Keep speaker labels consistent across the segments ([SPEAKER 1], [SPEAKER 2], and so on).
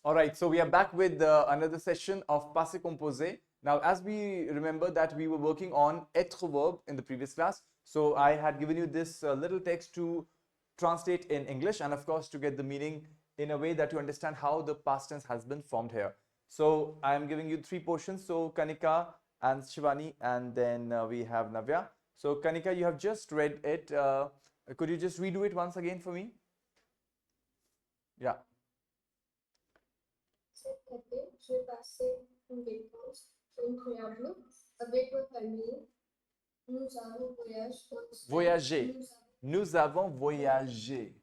[SPEAKER 1] All right, so we are back with another session of Passé Composé. Now, as we remember that we were working on être verb in the previous class, so I had given you this little text to translate in English and of course to get the meaning in a way that you understand how the past tense has been formed here. So I am giving you three portions, so Kanika and Shivani, and then we have Navya. So Kanika, you have just read it. Could you just redo it once again for me? Yeah.
[SPEAKER 2] Cet été, j'ai passé une vacances incroyable avec ma famille. Nous avons
[SPEAKER 1] Voyager. Nous avons voyagé.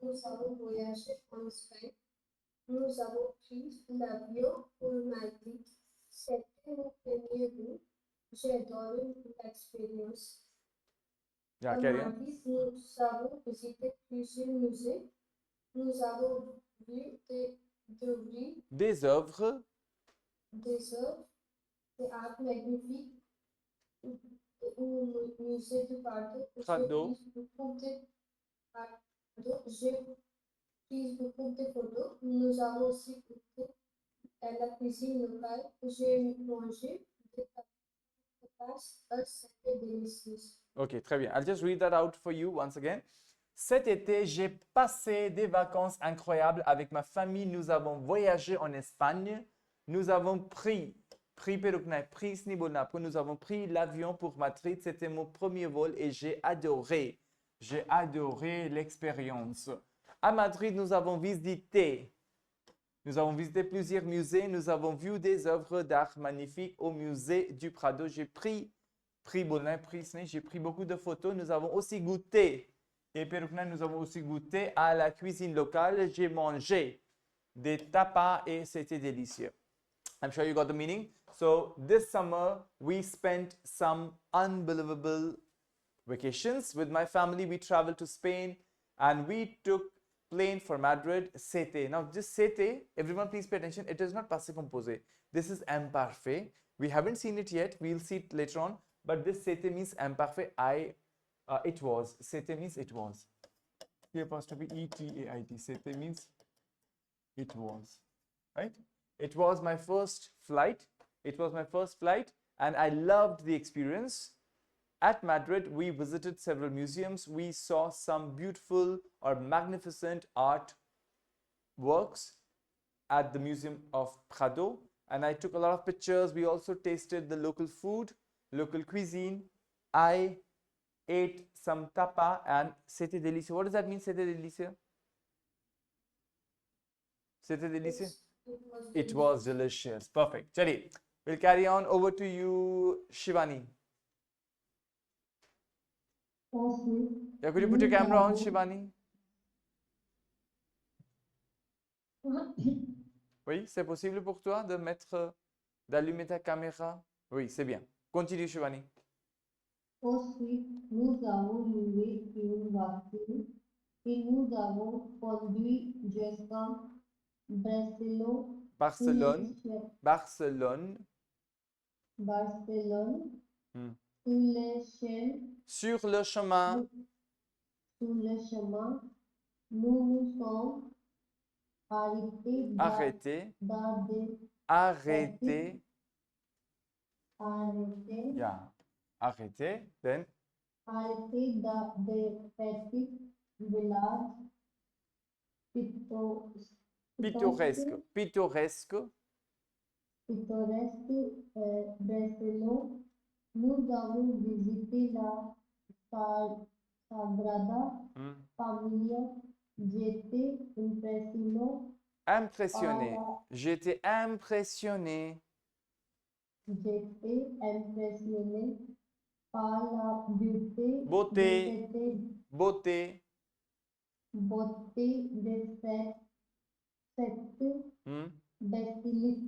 [SPEAKER 2] Nous avons voyagé en Espagne. Nous avons pris l'avion pour Madrid. C'était mon premier jour. J'ai adoré l'expérience.
[SPEAKER 1] Yeah,
[SPEAKER 2] À
[SPEAKER 1] carry on.
[SPEAKER 2] Madrid, nous avons visité plusieurs musées. Nous avons vu
[SPEAKER 1] Des œuvres
[SPEAKER 2] des œuvres d'art magnifiques au musée du Prado.
[SPEAKER 1] Prado.
[SPEAKER 2] J'ai pris beaucoup de photos. Nous avons aussi goûté à la cuisine locale. J'ai mangé des tapas, c'était délicieux.
[SPEAKER 1] Okay, très bien. I'll just read that out for you once again. Cet été, j'ai passé des vacances incroyables avec ma famille. Nous avons voyagé en Espagne. Nous avons pris nous avons pris l'avion pour Madrid. C'était mon premier vol et j'ai adoré l'expérience. À Madrid, nous avons visité plusieurs musées. Nous avons vu des œuvres d'art magnifiques au musée du Prado. J'ai pris beaucoup de photos. Nous avons aussi goûté. Et nous avons aussi goûté à la cuisine locale. J'ai mangé des tapas et c'était délicieux. I'm sure you got the meaning. So this summer, we spent some unbelievable vacations. With my family, we traveled to Spain and we took plane for Madrid. C'était. Now, this c'était, everyone please pay attention. It is not passé composé. This is imparfait. We haven't seen it yet. We'll see it later on. But this c'était means imparfait. It was. C'était means it was. Here apostrophe E-T-A-I-T. C'était means it was. Right? It was my first flight. And I loved the experience. At Madrid, we visited several museums. We saw some beautiful or magnificent art works at the Museum of Prado. And I took a lot of pictures. We also tasted the local food, local cuisine. I ate some tapa and c'était délicieux. What does that mean, c'était délicieux? C'était délicieux? It was delicious. Perfect. Chali, we'll carry on over to you, Shivani. Yeah, could you put your camera on, Shivani? Oui, c'est possible pour toi de d'allumer ta caméra? Oui, c'est bien. Continue, Shivani.
[SPEAKER 2] Ensuite, nous avons loué une voiture et nous avons conduit jusqu'à
[SPEAKER 1] Barcelone. Sur le chemin.
[SPEAKER 2] Nous nous sommes arrêtés
[SPEAKER 1] Yeah. Arrêté. Then.
[SPEAKER 2] dans des petits villages
[SPEAKER 1] Pittoresque.
[SPEAKER 2] Barcelone. Nous avons visité la Sagrada Familia. J'étais
[SPEAKER 1] impressionné. J'étais impressionné
[SPEAKER 2] par la
[SPEAKER 1] beauté
[SPEAKER 2] de cette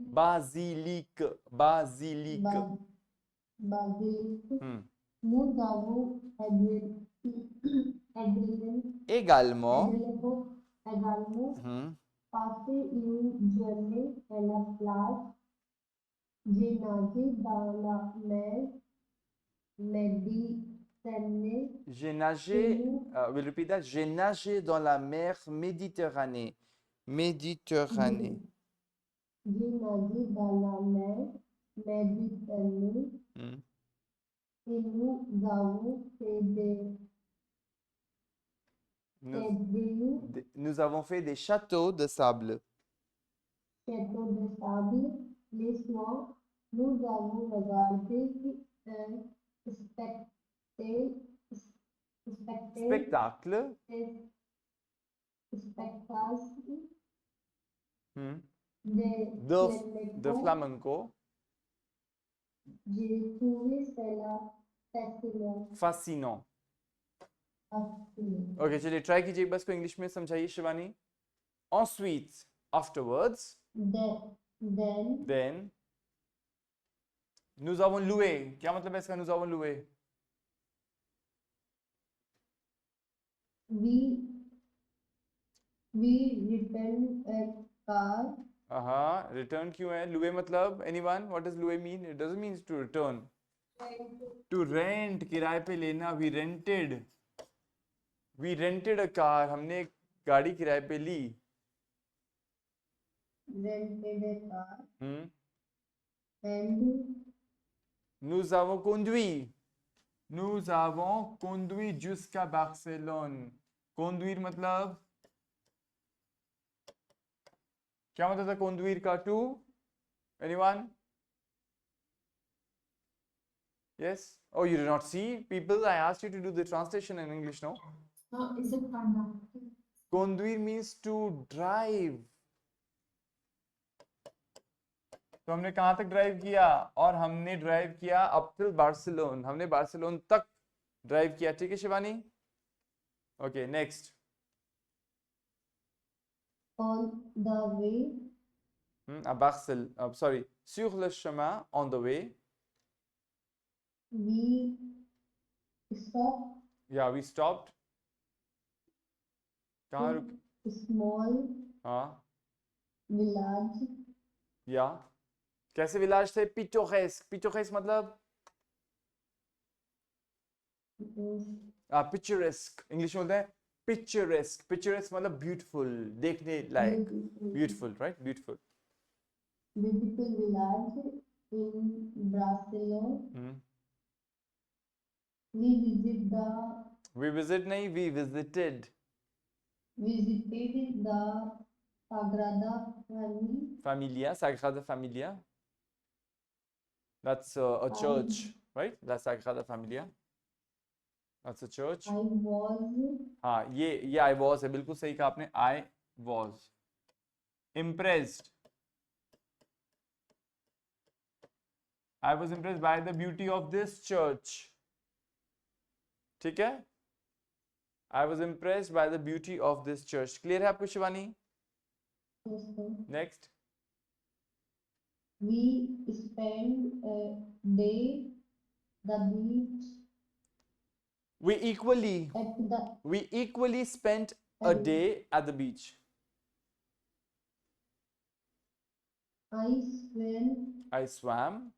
[SPEAKER 1] basilique.
[SPEAKER 2] Nous avons
[SPEAKER 1] également
[SPEAKER 2] passé une journée à la plage. J'ai nagé dans la mer Méditerranée.
[SPEAKER 1] J'ai nagé, we'll repeat that. J'ai nagé dans la mer Méditerranée. Méditerranée.
[SPEAKER 2] J'imagine dans la mer Méditerranée
[SPEAKER 1] Hmm.
[SPEAKER 2] et nous avons fait
[SPEAKER 1] Nous,
[SPEAKER 2] des
[SPEAKER 1] nous avons fait des châteaux de sable.
[SPEAKER 2] châteaux de sable. Les soirs, nous avons regardé un spectacle,
[SPEAKER 1] Spectacle.
[SPEAKER 2] spectacle
[SPEAKER 1] Hmm.
[SPEAKER 2] de
[SPEAKER 1] De
[SPEAKER 2] flamenco.
[SPEAKER 1] flamenco.
[SPEAKER 2] J'ai trouvé cela fascinant.
[SPEAKER 1] Fascinant.
[SPEAKER 2] Fascinant.
[SPEAKER 1] Okay चलिए try कीजिए एक बार इसको English में समझाइए Shivani. Ensuite, afterwards,
[SPEAKER 2] Then
[SPEAKER 1] nous avons loué. क्या मतलब है इसका nous avons loué?
[SPEAKER 2] we returned a car.
[SPEAKER 1] Return क्यों है? loué मतलब anyone? What does loué mean? It doesn't mean to return. To rent, किराए पे लेना. We rented a car. हमने एक गाड़ी किराए पे ली.
[SPEAKER 2] Rented a car.
[SPEAKER 1] And nous avons conduit. Nous avons conduit jusqu'à Barcelone. Conduire मतलब क्या मतलब था conduire का? To? Anyone? Yes? Oh, you did not see? People, I asked you to do the translation in English, no?
[SPEAKER 2] Is it conducted?
[SPEAKER 1] Conduire means to drive. तो हमने कहाँ तक drive किया? और हमने ड्राइव किया अप टिल बार्सिलोन. हमने बार्सिलोन तक ड्राइव किया. ठीक है Shivani? Okay next.
[SPEAKER 2] On the way.
[SPEAKER 1] À Barcelone. Sorry. Sur le chemin, on the way.
[SPEAKER 2] We stopped.
[SPEAKER 1] Yeah, we stopped. कहाँ रुक?
[SPEAKER 2] Small
[SPEAKER 1] हाँ.
[SPEAKER 2] village.
[SPEAKER 1] Yeah. कैसे विलाज थे? पिटोरेस्क. पिटोरेस्क मतलब पिक्चरेस्क. इंग्लिश में बोलते हैं पिक्चरेस्क. पिक्चरेस्क मतलब ब्यूटीफुल, देखने लायक. Beautiful, right? Beautiful.
[SPEAKER 2] Beautiful village in Barcelona. We
[SPEAKER 1] visit नहीं, we visited
[SPEAKER 2] the Sagrada
[SPEAKER 1] Familia. Sagrada Familia. That's a church, right? That's Sagrada Familia. That's a church.
[SPEAKER 2] I was.
[SPEAKER 1] हाँ, ये I was है. बिल्कुल सही कहा आपने. I was impressed. I was impressed by the beauty of this church. ठीक है? I was impressed by the beauty of this church. Clear है आपको Shivani?
[SPEAKER 2] Yes, sir.
[SPEAKER 1] Next.
[SPEAKER 2] We spent a day the beach.
[SPEAKER 1] We equally spent a day at the beach.
[SPEAKER 2] I swam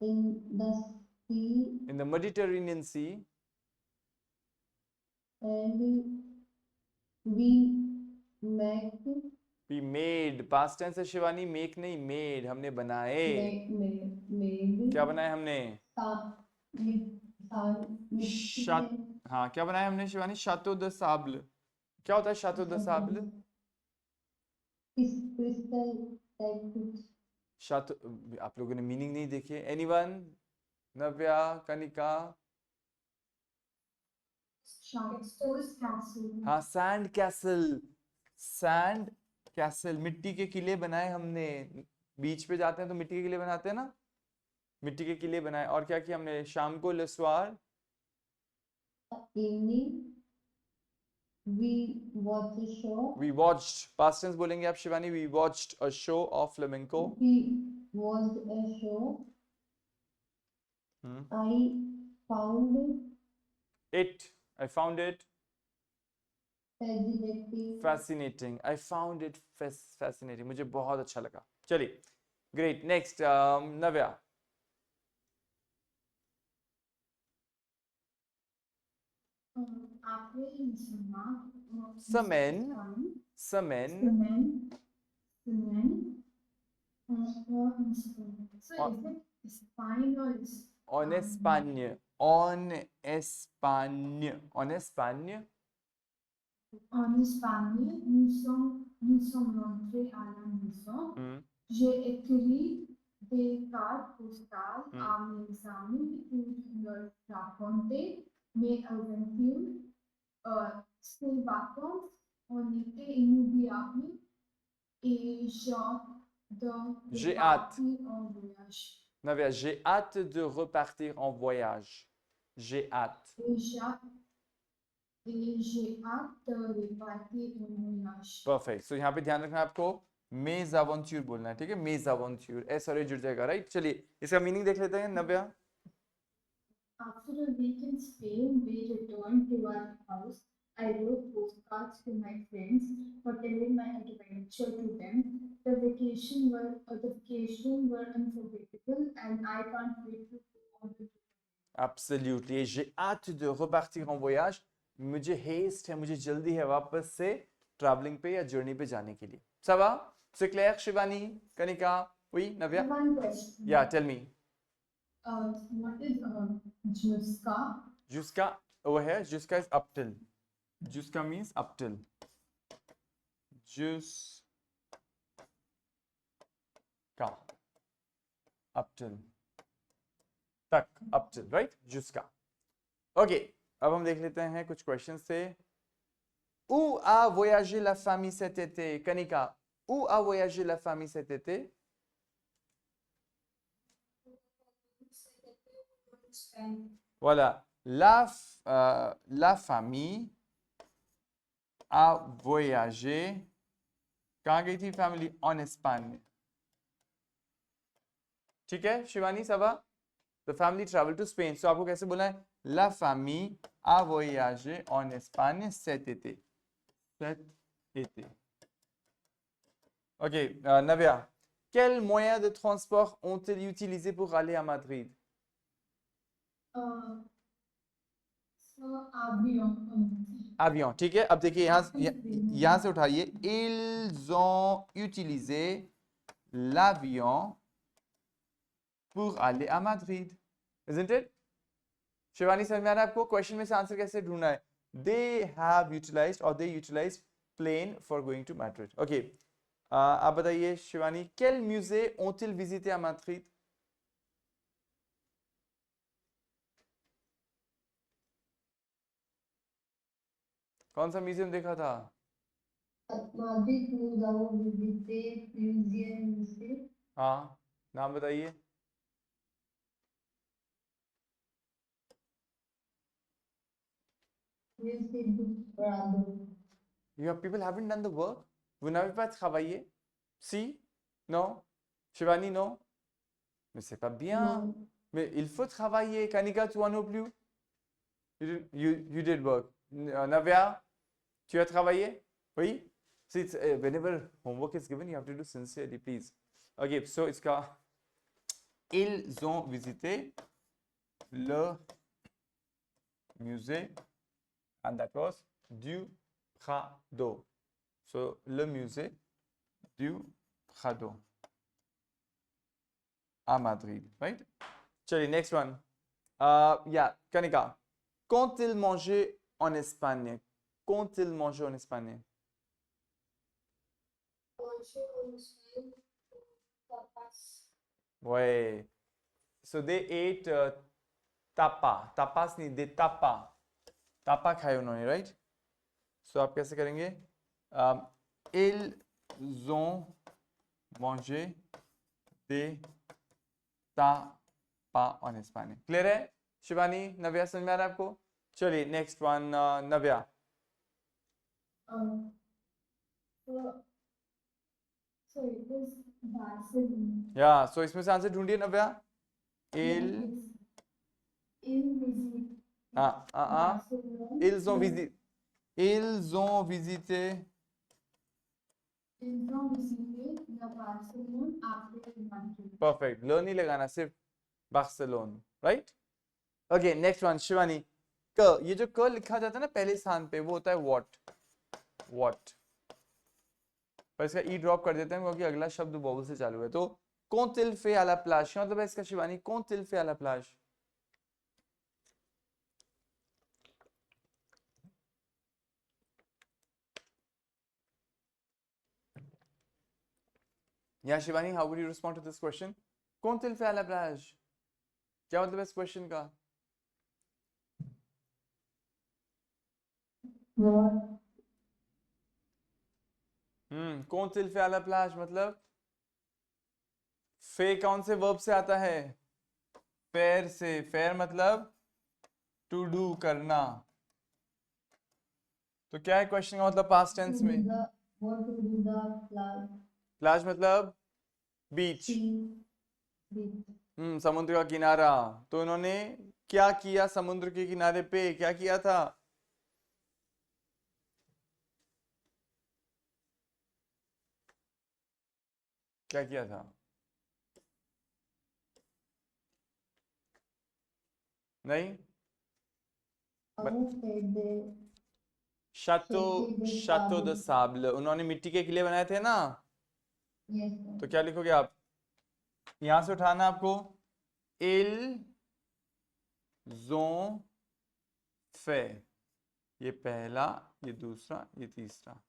[SPEAKER 2] in the sea.
[SPEAKER 1] In the Mediterranean Sea.
[SPEAKER 2] And we
[SPEAKER 1] made. Past tense है Shivani. Make नहीं, made. हमने बनाए.
[SPEAKER 2] made.
[SPEAKER 1] क्या बनाए हमने? हाँ, क्या बनाया हमने शिवानी? Château de sable. क्या होता है Château de sable? Château. आप लोगों ने मीनिंग नहीं देखे? Anyone? नव्या, कनिका? हाँ, sand castle. Sand castle. मिट्टी के किले बनाए हमने. बीच पे जाते हैं तो मिट्टी के किले बनाते हैं ना? मिट्टी के किले बनाए. और क्या किया हमने? शाम को le soir. We watched. Past tense बोलेंगे आप Shivani. We watched a show of flamenco.
[SPEAKER 2] We watched a show. I found
[SPEAKER 1] it. I found it
[SPEAKER 2] fascinating.
[SPEAKER 1] I found it fascinating. मुझे बहुत अच्छा लगा. चलिए. Great. Next, Navya.
[SPEAKER 2] Après une
[SPEAKER 1] semaine. semaine,
[SPEAKER 2] semaine, en Espagne. So is it Espagne or is
[SPEAKER 1] en Espagne, en Espagne, en Espagne.
[SPEAKER 2] en Espagne, nous sommes rentrés à la maison.
[SPEAKER 1] Hmm.
[SPEAKER 2] J'ai écrit des cartes postales
[SPEAKER 1] Hmm.
[SPEAKER 2] à mes amis pour leur raconter mes aventures. Ces vacances ont été inoubliables et
[SPEAKER 1] J'ai hâte.
[SPEAKER 2] repartir en voyage.
[SPEAKER 1] Navia, j'ai hâte de repartir en voyage. J'ai hâte.
[SPEAKER 2] Et j'ai hâte de repartir en voyage.
[SPEAKER 1] Perfect so यहाँ पे ध्यान रखना आपको मेज अवंत्यूर बोलना है ठीक है मेज अवंत्यूर एस और ए जुड़ जाएगा राइट चलिए इसका मीनिंग देख लेते हैं नव्या
[SPEAKER 2] After a week in Spain, we returned to our house. I wrote postcards to my friends for telling my adventure to them. The vacation were unforgettable, and I can't wait to go on the trip.
[SPEAKER 1] Absolutely j'ai hâte de repartir en voyage मुझे haste है मुझे जल्दी है वापस से travelling पे या journey पे जाने के लिए ça va c'est clair Shivani Kanika oui Navya
[SPEAKER 2] One question.
[SPEAKER 1] yeah tell me
[SPEAKER 2] What is Juska?
[SPEAKER 1] jusqu'à over here jusqu'à is up till jusqu'à means up till jusqu'à up till तक up till right jusqu'à ok अब हम देख लेते हैं कुछ question से où a voyagé la famille cet été Kanika où a voyagé la famille cet été voilà la famille a voyagé कहाँ गई थी फैमिली en Espagne ठीक है Shivani ça va the family traveled to Spain so आपको कैसे बोलना है la famille a voyagé en Espagne cet été cet été ok Navia quels moyens de transport ont-ils utilisé pour aller à Madrid avion ठीक है अब देखिए यहाँ से उठाइए ils ont utilisé l'avion pour aller à Madrid isn't it Shivani समझ में आ रहा है आपको क्वेश्चन में से आंसर कैसे ढूंढना है they have utilized or they utilized plane for going to Madrid okay आप बताइए Shivani quel musée ont-ils visité à Madrid कौन सा म्यूजियम देखा था हाँ नाम बताइए You have people haven't done the work. Vous n'avez pas travaillé? Si? Non? Shivani, non? Mais c'est pas bien.
[SPEAKER 2] No.
[SPEAKER 1] Mais il faut travailler. Kanika, toi non plus? You did work. Navya, tu as travaillé? Oui? See, it's, whenever homework is given, you have to do sincerely, please. Okay, so it's called ils ont visité le musée and that was du Prado. So, le musée du Prado à Madrid, right? Chali, next one. Yeah, Kanika. Qu'ont-ils mangé en Espagne? Qu'ont-ils mangé en Espagne? Ouais. So, they ate tapa. Tapas नहीं, they tapa. Tapa खाए उन्होंने, right? So, आप कैसे करेंगे? Ils ont mangé des tapas en Espagne. Clear है? शिवानी, नव्या समझ में आ रहा है आपको? चलिए, next one, Navya.
[SPEAKER 2] So it is Barcelona.
[SPEAKER 1] Yeah, so इसमें से आंसर ढूंढिए नव्या. Ils ont visité. Ils ont visité.
[SPEAKER 2] Ils ont visité la Barcelone after Madrid.
[SPEAKER 1] Perfect. Learn नहीं लगाना सिर्फ Barcelone, right? Okay, next one, Shivani. क ये जो क लिखा जाता है ना पहले स्थान पे वो होता है what. पर इसका ई ड्रॉप कर देते हैं क्योंकि अगला शब्द वोवल से चालू है। तो quand il fait à la plage, क्या मतलब है इसका Shivani? quand il fait à la plage, या Shivani, how would you respond to this question? quand il fait à la plage, क्या मतलब है इस क्वेश्चन का? quand il fait à la plage मतलब फे कौन से वर्ब से आता है? फेर से। फेर मतलब टू डू, करना। तो क्या है क्वेश्चन का मतलब पास्ट टेंस में? प्लाज मतलब बीच। समुद्र का किनारा। तो इन्होंने क्या किया समुद्र के किनारे पे? क्या किया था? क्या किया था? नहीं, शातो शातो द साबल, उन्होंने मिट्टी के किले बनाए थे ना। तो क्या लिखोगे आप? यहां से उठाना आपको। इल जों फे, ये पहला, ये दूसरा, ये तीसरा।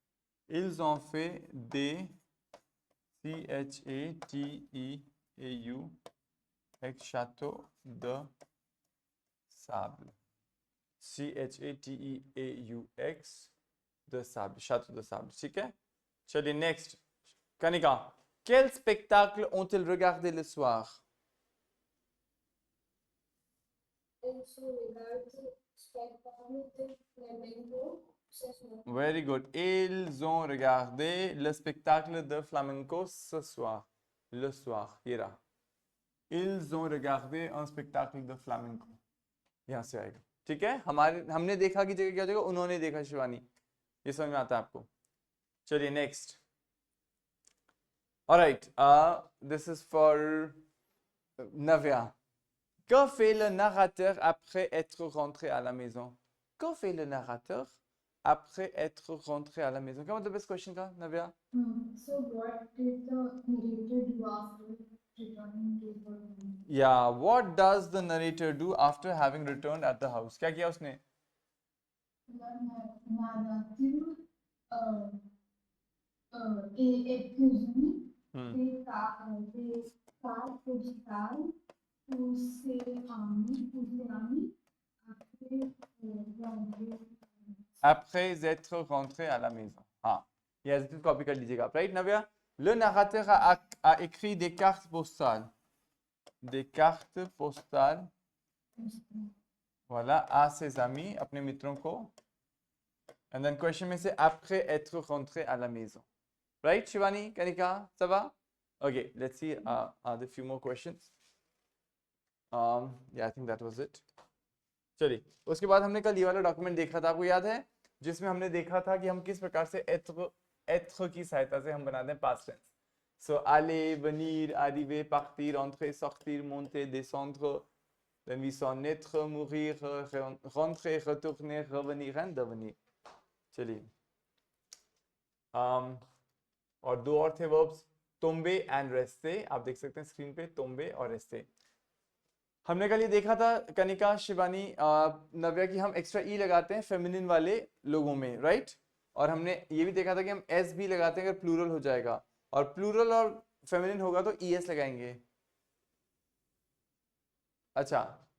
[SPEAKER 1] Ills ont fait des CHATEAU château de sable, CHATEAUX de sable, château de sable। ठीक है, चलिए next. Kanika, quel spectacle ont-ils regardé le soir? Very good. Ils ont regardé le spectacle de flamenco ce soir. Le soir, ये रहा। Ils ont regardé un spectacle de flamenco। यहाँ से आएगा। ठीक है, हमने देखा की जगह क्या जगह उन्होंने देखा शिवानी। ये समझ में आता है आपको? चलिए next. Alright, this is for Navya. Que fait le narrateur après être rentré à la maison? Que fait le narrateur après être rentré à la maison? क्या मतलब इस क्वेश्चन का नव्या?
[SPEAKER 2] So what did the narrator do after returning to the home?
[SPEAKER 1] Yeah, what does the narrator do after having returned at the house? क्या किया उसने?
[SPEAKER 2] narrative est cuisine des cartes postales pour ses amis
[SPEAKER 1] Après être rentré à la maison. हाँ, ये copy कर लीजिएगा आप, right Navya? Le narrateur a écrit des cartes postales. Des cartes postales, voilà, à ses amis, अपने मित्रों को. And then question में से après être rentré à la maison. Right, Shivani, Kanika, ça va? Okay, let's see. Are there few more questions? Yeah, I think that was it. चलिए, उसके बाद हमने कल ये वाला डॉक्यूमेंट देखा था, आपको याद है? जिसमें हमने देखा था कि हम किस प्रकार से être की सहायता से हम बनाते हैं past tense. So aller, venir, arriver, partir, entrer, sortir, monter, descendre. Then we saw naître, mourir, rentrer, retourner, revenir and devenir. चलिए. और दो और थे वर्ब्स, tomber and rester. आप देख सकते हैं स्क्रीन पे tomber और rester. हमने कल ये देखा था कनिका, शिवानी, नव्या की हम एक्स्ट्रा ई लगाते हैं फेमिनिन वाले लोगों में, राइट? और हमने ये भी देखा था कि हम एस भी लगाते हैं अगर प्लूरल हो जाएगा, और प्लूरल और फेमिनिन होगा तो ई एस लगाएंगे. अच्छा,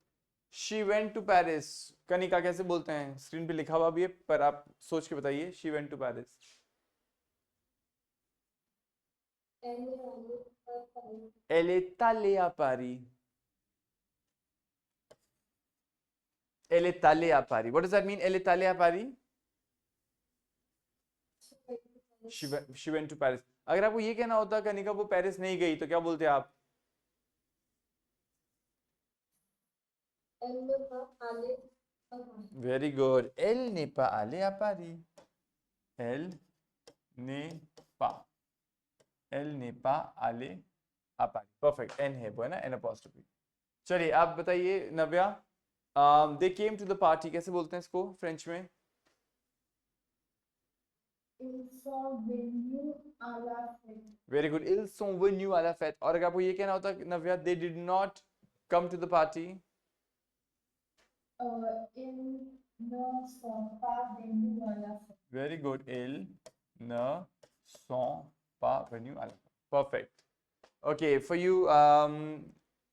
[SPEAKER 1] she went to Paris, Kanika कैसे बोलते हैं? स्क्रीन पे लिखा हुआ भी है पर आप सोच के बताइए. She went to Paris. Elle est allée à Paris. Elle est allée à Paris. What does that mean? Elle est allée à Paris? She went to Paris. अगर आपको ये कहना होता कनिका वो पेरिस नहीं गई तो क्या बोलते आप? Very good. Elle n'est pas allée à Paris. Elle n'est pas. Elle n'est pas allée à Paris. Perfect. N है वो, है ना? N apostrophe. चलिए आप बताइए नव्या. They came to the party, कैसे बोलते हैं इसको फ्रेंच में?
[SPEAKER 2] Ils sont venus à la fête.
[SPEAKER 1] Very good, ils sont venus à la fête. और अगर आपको ये कहना होता नव्या, they did not come to the party.
[SPEAKER 2] Ils ne sont pas venus à la fête.
[SPEAKER 1] Very good, ils ne sont pas venus à la fête. Perfect. Okay, for you,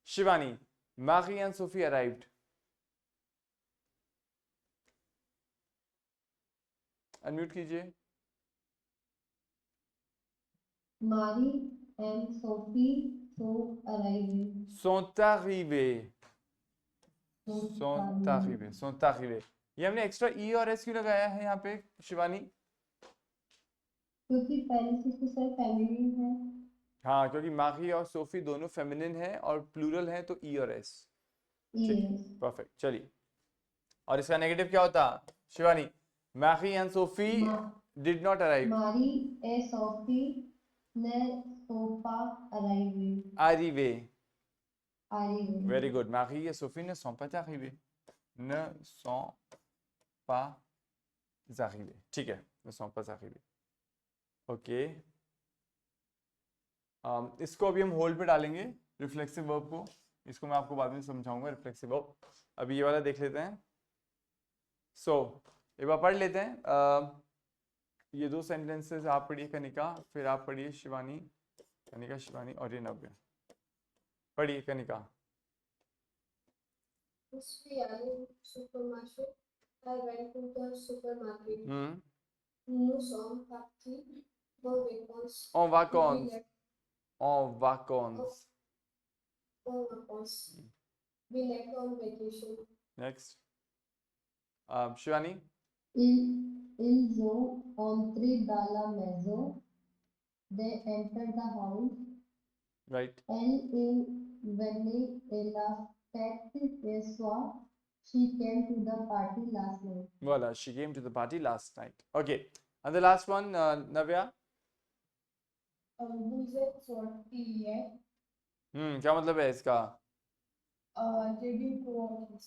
[SPEAKER 1] Shivani, Marie and Sophie arrived. Unmute कीजिए.
[SPEAKER 2] Marie and Sophie sont arrivés.
[SPEAKER 1] Sont arrivés. Sont arrivés. Sont arrivés. ये हमने extra ई और S क्यों लगाया है यहाँ पे शिवानी?
[SPEAKER 2] क्योंकि पहले से तो सर फेमिनिन है।
[SPEAKER 1] हाँ, क्योंकि माही और सोफी दोनों फेमिनिन है और प्लूरल है तो ई और एस. परफेक्ट. चलिए, और इसका नेगेटिव क्या होता Shivani? Marie and Sophie did not arrive.
[SPEAKER 2] Marie ए सोफी ने सोफा अराइवे.
[SPEAKER 1] arrivé.
[SPEAKER 2] arrivé.
[SPEAKER 1] Very good. Marie et Sophie ne sont pas arrivées. Ne sont pas arrivées. ठीक है, ne sont pas arrivées. Okay. इसको अभी हम होल्ड पे डालेंगे, रिफ्लेक्सिव वर्ब को. इसको मैं आपको बाद में समझाऊंगा रिफ्लेक्सिव वर्ब. अभी ये वाला देख लेते हैं. सो एक बार पढ़ लेते हैं. ये दो सेंटेंसेस आप पढ़िए कनिका, फिर आप पढ़िए शिवानी. कनिका, शिवानी और ये नव्या. पढ़िए Kanika.
[SPEAKER 2] Je suis allé au supermarché. I went to the supermarket. Nous sommes partis en vacances.
[SPEAKER 1] En vacances. En vacances.
[SPEAKER 2] En vacances. We left on vacation.
[SPEAKER 1] Next. Shivani.
[SPEAKER 2] Ils ont entré dans la maison. They entered the house.
[SPEAKER 1] Right.
[SPEAKER 2] Elle venait à la fête ce soir. She came to the party last night.
[SPEAKER 1] Voila, she came to the party last night. Okay. And the last one, Navya.
[SPEAKER 2] Vous êtes sorti hier.
[SPEAKER 1] क्या मतलब है इसका?
[SPEAKER 2] Did you go out?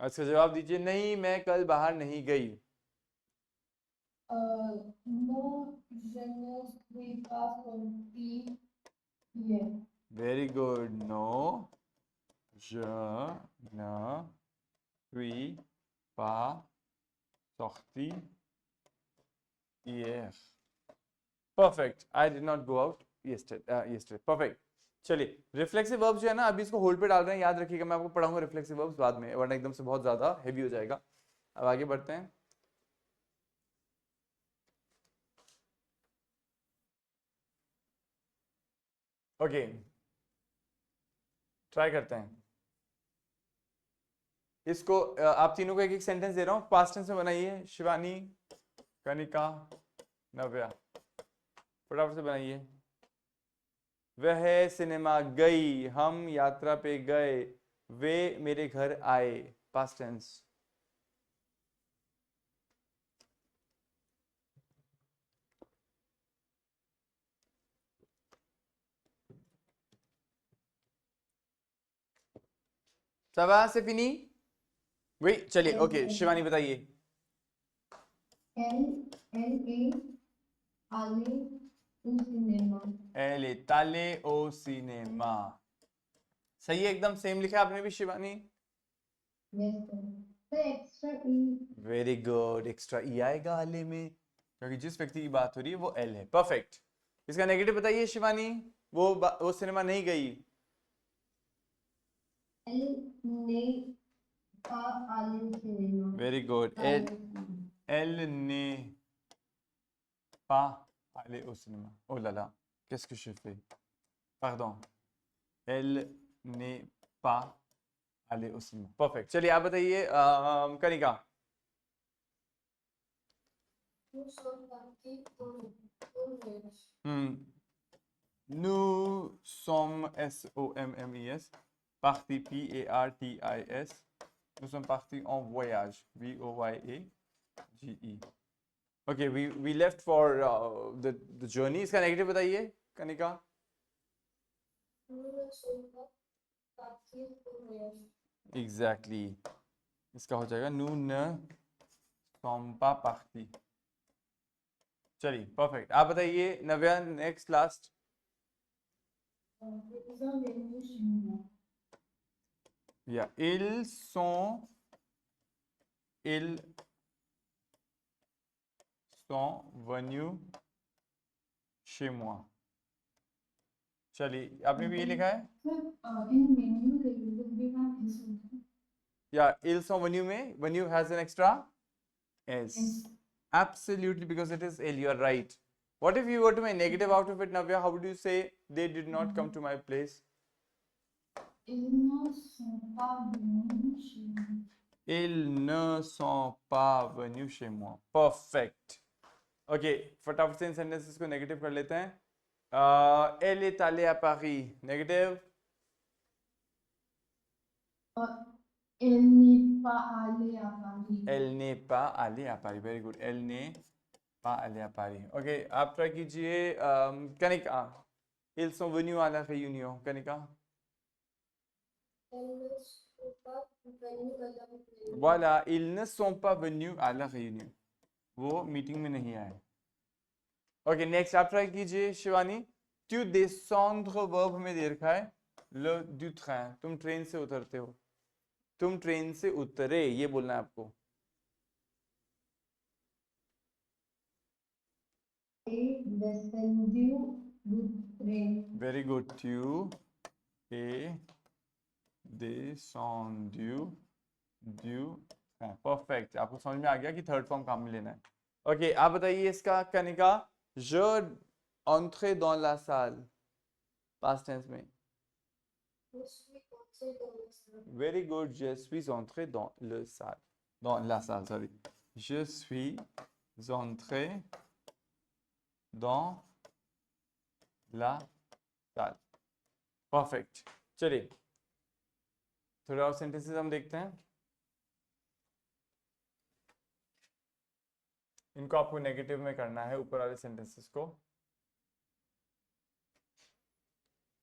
[SPEAKER 1] इसका जवाब दीजिए. नहीं, मैं कल बाहर नहीं गई.
[SPEAKER 2] Non, je ne suis pas sorti hier.
[SPEAKER 1] Very good. No, je ne suis pas sorti hier. Perfect. I did not go out yesterday. Perfect. चलिए, रिफ्लेक्सिव वर्ब्स जो है ना, अभी इसको होल्ड पे डाल रहे हैं. याद रखिएगा, मैं आपको पढ़ाऊंगा रिफ्लेक्सिव वर्ब्स बाद में, वरना एकदम से बहुत ज्यादा हेवी हो जाएगा. अब आगे बढ़ते हैं. ओके, ट्राई करते हैं इसको. आप तीनों को एक एक सेंटेंस दे रहा हूँ, पास्ट टेंस में बनाइए. शिवानी, कनिका, नव्या, फटाफट से बनाइए. वह सिनेमा गई, हम यात्रा पे गए, वे मेरे घर आए. Past tense. सवा से फिनी. वही, चलिए. ओके, शिवानी बताइए. Elle est allée au cinéma. सही है, एकदम सेम लिखा आपने भी Shivani. Very good. Extra E आएगा आले में, क्योंकि जिस व्यक्ति की बात हो रही है वो एल है. परफेक्ट. इसका नेगेटिव बताइए शिवानी. वो सिनेमा नहीं गई. Very good. एल ने pas aller au cinéma. Oh là là, qu'est-ce que je fais? Pardon. Elle n'est pas allée au cinéma. Perfect. चलिए आप बताइए Kanika. Nous sommes SOMMES partis PARTIS. Nous sommes partis en voyage. VOYAGE. Okay, we left for the journey. इसका negative बताइए Kanika. Exactly. इसका हो जाएगा nous ne sommes pas partis. चलिए perfect. आप बताइए नव्या, नेक्स्ट लास्ट। या ils sont venus chez moi। चलिए आपने भी ये लिखा है या ils sont venus में venus has an extra s। Absolutely, because it is L. You are right. What if you were to make negative out of it, Navya? How would you say they did not come to my place? Ils ne sont pas venus chez moi. Perfect. Okay, फटाफट से इन sentences को negative कर लेते हैं. Elle est allée à Paris. Negative.
[SPEAKER 2] Elle n'est pas allée à Paris.
[SPEAKER 1] Elle n'est pas allée à Paris. Very good. Elle n'est pas allée à Paris. Okay, आप try कीजिए. Kanika. Ils sont venus à la réunion. Kanika. Voilà, ils ne sont pas venus à la réunion. वो meeting में नहीं आए. Okay next आप try कीजिए Shivani. tu descendre verb में दे रखा है le du train. तुम ट्रेन से उतरते हो. तुम ट्रेन से उतरे ये बोलना है आपको. Very good. tu es descendu du train. Perfect. आपको समझ में आ गया कि थर्ड फॉर्म काम में लेना है. ओके आप बताइए इसका Kanika. je entrais dans la salle. Past tense में. Very good. je suis entré dans le salle. dans la salle sorry. je suis entré dans la salle. Perfect. चलिए थोड़ा और सेंटेंसेस हम देखते हैं. इनको आपको नेगेटिव में करना है ऊपर वाले सेंटेंसेस को.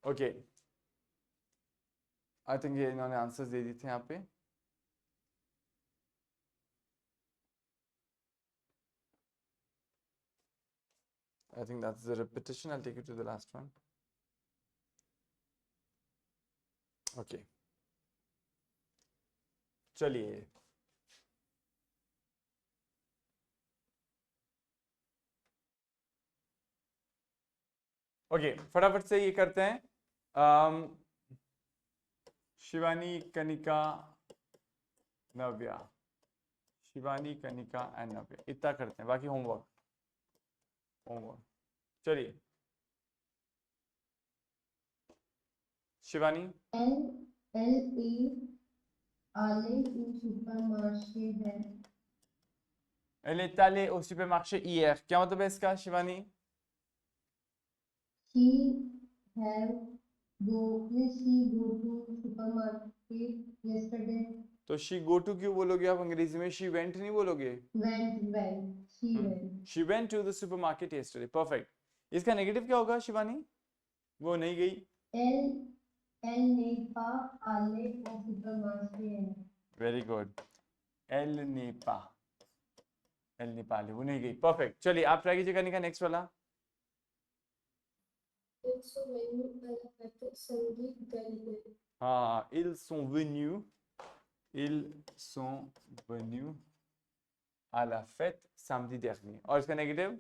[SPEAKER 1] ओके आई थिंक ये इन्होंने आंसर्स दे दिए थे यहाँ पे. I think that's the repetition. I take you to the last one. Okay चलिए ओके फटाफट से ये करते हैं. शिवानी कनिका नव्या. शिवानी कनिका एंड नव्या इतना करते हैं. बाकी होमवर्क चलिए Shivani. Elle est allée au supermarché hier. क्या मतलब है इसका Shivani?
[SPEAKER 2] She go to supermarket yesterday.
[SPEAKER 1] तो she go to क्यों बोलोगे आप अंग्रेजी में? she went नहीं बोलोगे. She went to the supermarket yesterday. Perfect. इसका नेगेटिव क्या होगा शिवानी? वो नहीं गई.
[SPEAKER 2] Elle n'est pas allée au supermarché.
[SPEAKER 1] Very good. Elle n'est pas allée. वो नहीं गई. Perfect. चलिए आप ट्राई कीजिए करने का नेक्स्ट वाला. हाँ ils sont venus à la fête samedi dernier. और इसका negative?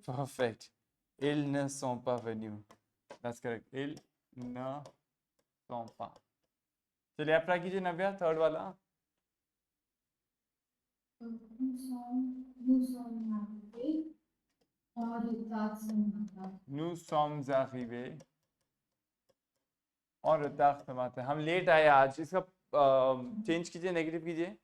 [SPEAKER 1] Perfect. Ils ne sont pas venus. That's correct. Ils ne sont pas. चलिए आप ट्राई कीजिए नव्या थर्ड वाला. Nous sommes arrivés en retard ce matin. हम लेट आए आज. इसका चेंज कीजिए नेगेटिव कीजिए.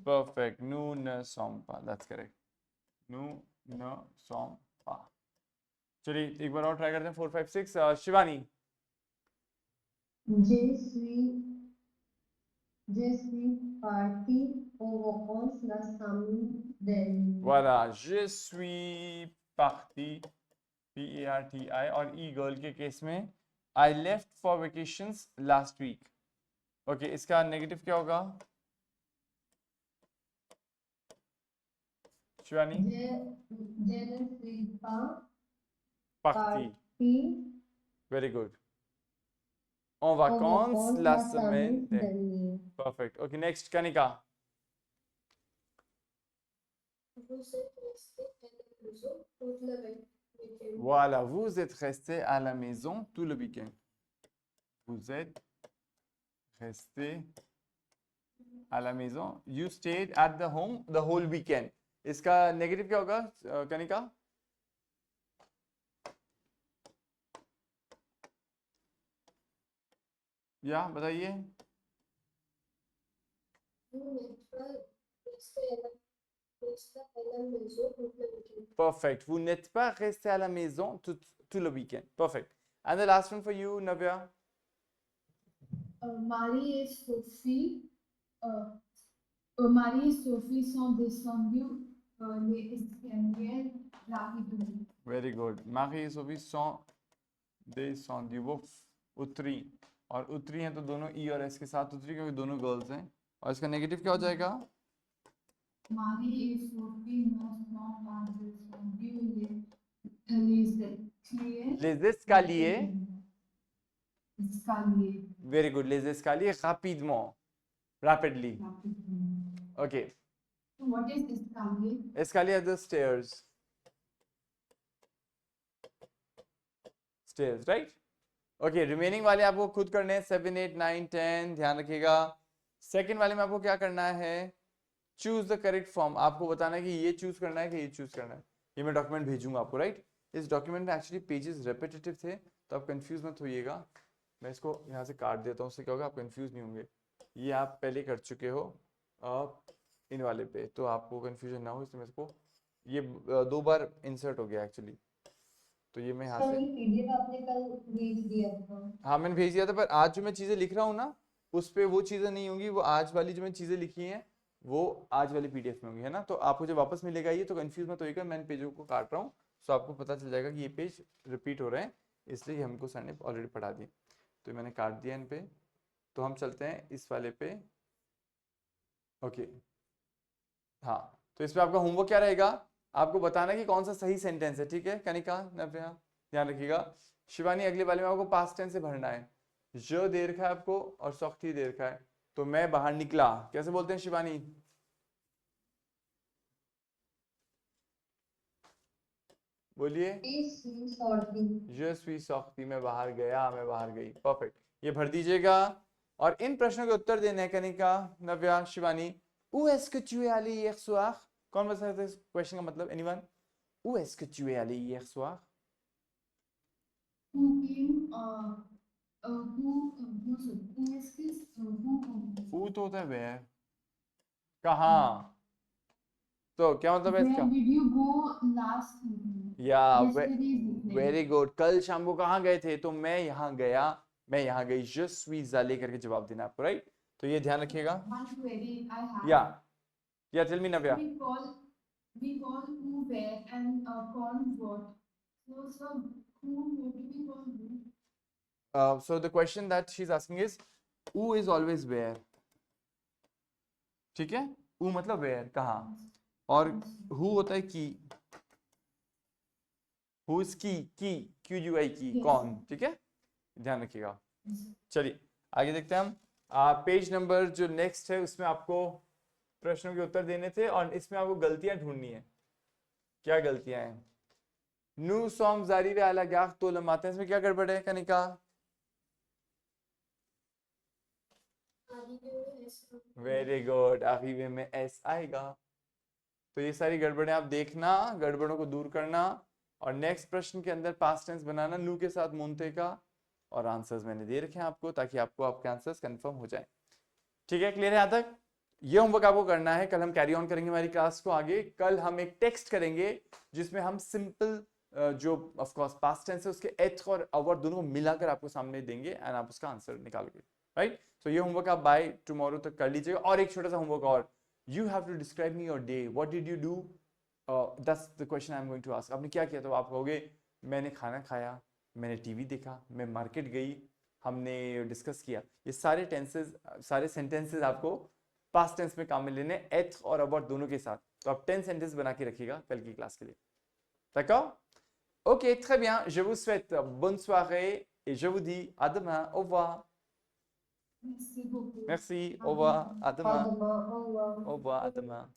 [SPEAKER 1] Perfect. Nous ne sommes pas. That's correct. Nous ne sommes pas. चलिए एक बार और ट्राई करते हैं. 4 5 6 Shivani.
[SPEAKER 2] Je suis parti aux vacances la semaine dernière.
[SPEAKER 1] Voilà, je suis parti PARTI, और ई गर्ल के केस में I left for vacations last week. Okay, इसका negative क्या होगा Shivani? Parti. Very good. En vacances la semaine dernière. Perfect. Okay, next, Kanika.
[SPEAKER 2] Vous êtes resté à la maison toute la week-end.
[SPEAKER 1] Voilà, vous êtes resté à la maison tout le week-end. Vous êtes resté à la maison. You stayed at the home the whole weekend. इसका negative क्या होगा कनिका? या बताइए.
[SPEAKER 2] Vous n'êtes pas resté à la maison toute la week-end.
[SPEAKER 1] Perfect. Vous n'êtes pas resté à la maison tout le week-end. Perfect. And the last one for you, Navya.
[SPEAKER 3] Marie et Sophie, Marie et Sophie sont descendues les escaliers rapidement.
[SPEAKER 1] Very good. Marie et Sophie sont descendues. वो उतरी, और उतरी हैं तो दोनों ई और S के साथ उतरी क्योंकि दोनों गर्ल्स हैं. और इसका नेगेटिव क्या हो जाएगा?
[SPEAKER 3] Marie et Sophie ne sont pas descendues les escaliers. Escaliers.
[SPEAKER 1] Very good. Les escaliers rapidement. Rapidly. Okay.
[SPEAKER 3] What is escalier?
[SPEAKER 1] Escalier are the stairs. Stairs, right? Okay, remaining वाले आपको खुद करने हैं. 7, 8, 9, 10. ध्यान रखिएगा. सेकंड वाले में आपको क्या करना है? Choose the correct form. आपको बताना है कि ये चूज करना है कि ये चूज करना है. ये मैं डॉक्यूमेंट भेजूंगा आपको, राइट? इस डॉक्यूमेंट में एक्चुअली पेजेस रेपिटेटिव थे, तो आप कंफ्यूज मत होइएगा. मैं इसको यहाँ से काट देता हूँ, उससे क्या होगा, आप कंफ्यूज नहीं होंगे. ये आप पहले कर चुके हो इन वाले पे, तो आपको कंफ्यूजन ना हो, इसलिए मैं इसको ये 2 बार इंसर्ट हो गया एक्चुअली. तो ये मैं यहाँ से
[SPEAKER 3] पीडीएफ आपने कल भेज दिया था.
[SPEAKER 1] हाँ मैंने भेज दिया था, पर आज जो मैं चीज़ें लिख रहा हूँ ना, उस पर वो चीज़ें नहीं होंगी. वो आज वाली जो मैं चीज़ें लिखी हैं वो आज वाली पीडीएफ में होंगी, है ना. तो आपको जब वापस मिलेगा ये, तो कंफ्यूज मत होइएगा. मैं इन पेजों को काट रहा हूँ, तो आपको पता चल जाएगा कि ये पेज रिपीट हो रहे हैं, इसलिए हमको सर ने ऑलरेडी पढ़ा दिए. तो मैंने काट दिया इन पे. तो हम चलते हैं इस वाले पे. ओके हाँ, तो इस पे आपका होमवर्क क्या रहेगा? आपको बताना कि कौन सा सही सेंटेंस है. ठीक है कनिका, नव्या, ध्यान रखिएगा. शिवानी, अगले वाले में आपको पास्ट टेंस से भरना है. जो दे रखा है आपको और सख्ती दे रखा है. तो मैं बाहर निकला कैसे बोलते हैं शिवानी? बोलिए. je suis sorti, मैं बाहर गया, मैं बाहर गई. परफेक्ट. ये भर दीजिएगा. और इन प्रश्नों के उत्तर देने हैं Kanika, Navya, Shivani. Où est-ce que tu es allé hier soir? कौन बता सकता है इस क्वेश्चन का मतलब? Anyone? Où est-ce que tu es allé hier soir? Où तो होता है where. कहाँ? तो क्या मतलब है इसका?
[SPEAKER 3] Where did you go last evening?
[SPEAKER 1] या वेरी गुड. कल शाम को कहाँ गए थे? तो मैं यहाँ गया, मैं यहाँ गई. je suis allé करके जवाब देना आपको, राइट? तो ये ध्यान रखिएगा. या tell me Navya.
[SPEAKER 3] We call who, where, and call what. So, sir, who, what do we call who?
[SPEAKER 1] So the question that she's asking is who is always where. ठीक है? who मतलब where, कहाँ. और who होता है की. who is की, QUI की, कौन. ठीक है, ध्यान रखिएगा. चलिए आगे देखते हैं हम. पेज नंबर जो नेक्स्ट है उसमें आपको प्रश्नों के उत्तर देने थे, और इसमें आपको गलतियां ढूंढनी है. क्या गलतियां हैं? नू सॉम जारी वे आला ग्याख तो लमाते हैं. इसमें क्या गड़बड़ है कनिका? Very good. आखिर में एस आएगा. तो ये सारी गड़बड़ें आप देखना, गड़बड़ों को दूर करना, और नेक्स्ट प्रश्न के अंदर पास्ट टेंस बनाना नू के साथ मुंते का, और आंसर्स मैंने दे रखे हैं आपको, ताकि आपको आपके आंसर्स कंफर्म हो जाए. ठीक है, क्लियर है यहाँ तक? ये होमवर्क आपको करना है. कल हम कैरी ऑन करेंगे हमारी क्लास को आगे. कल हम एक टेक्स्ट करेंगे जिसमें हम सिंपल जो ऑफ कोर्स पास्ट टेंस है उसके एथ और अवर दोनों को मिलाकर आपको सामने देंगे, एंड आप उसका आंसर निकालोगे, राइट? तो ये होमवर्क आप बाय टुमारो तक कर लीजिएगा. और एक छोटा सा होमवर्क और. You have to describe me your day. What did you do? That's the question I am going to ask. आपने क्या किया? तो आप कहोगे मैंने खाना खाया, मैंने टीवी देखा, मैं मार्केट गई, हमने डिस्कस किया। ये सारे टेंसेस, सारे सेंटेंसेस आपको पास्ट टेंस में काम में लेने, être और about दोनों के साथ। तो आप 10 सेंटेंस बना के रखिएगा कल की क्लास के लिए। D'accord? Ok, très bien. Je vous souhaite bonne soirée et je vous dis à demain. Au revoir.
[SPEAKER 3] Merci beaucoup.
[SPEAKER 1] Merci. Au revoir. À demain.
[SPEAKER 2] Adama, au revoir.
[SPEAKER 1] Au revoir. À demain.